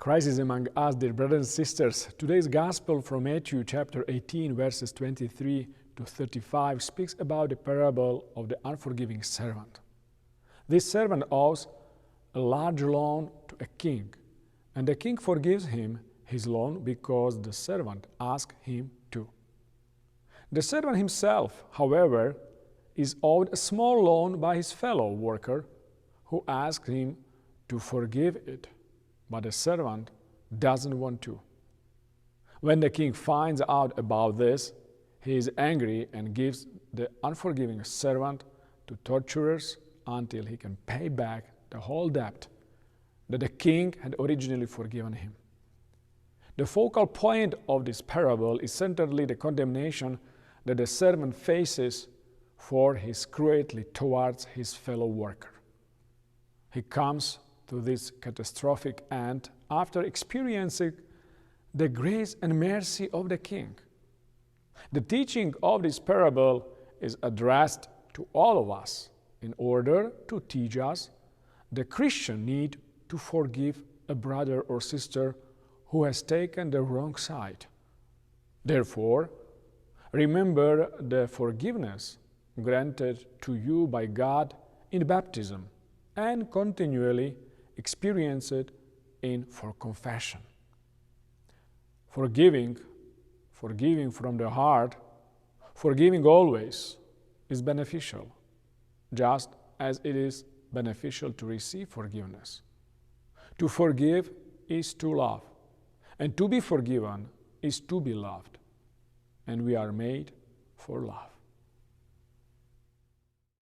Crisis among us, dear brothers and sisters. Today's Gospel from Matthew chapter 18, verses 23 to 35 speaks about the parable of the unforgiving servant. This servant owes a large loan to a king, and the king forgives him his loan because the servant asked him to. The servant himself, however, is owed a small loan by his fellow worker who asks him to forgive it, but the servant doesn't want to. When the king finds out about this, he is angry and gives the unforgiving servant to torturers until he can pay back the whole debt that the king had originally forgiven him. The focal point of this parable is centrally the condemnation that the servant faces for his cruelty towards his fellow worker. He comes to this catastrophic end after experiencing the grace and mercy of the king. The teaching of this parable is addressed to all of us in order to teach us the Christian need to forgive a brother or sister who has taken the wrong side. Therefore, remember the forgiveness granted to you by God in baptism and continually experience it for confession. Forgiving from the heart, forgiving always is beneficial, just as it is beneficial to receive forgiveness. To forgive is to love, and to be forgiven is to be loved, and we are made for love.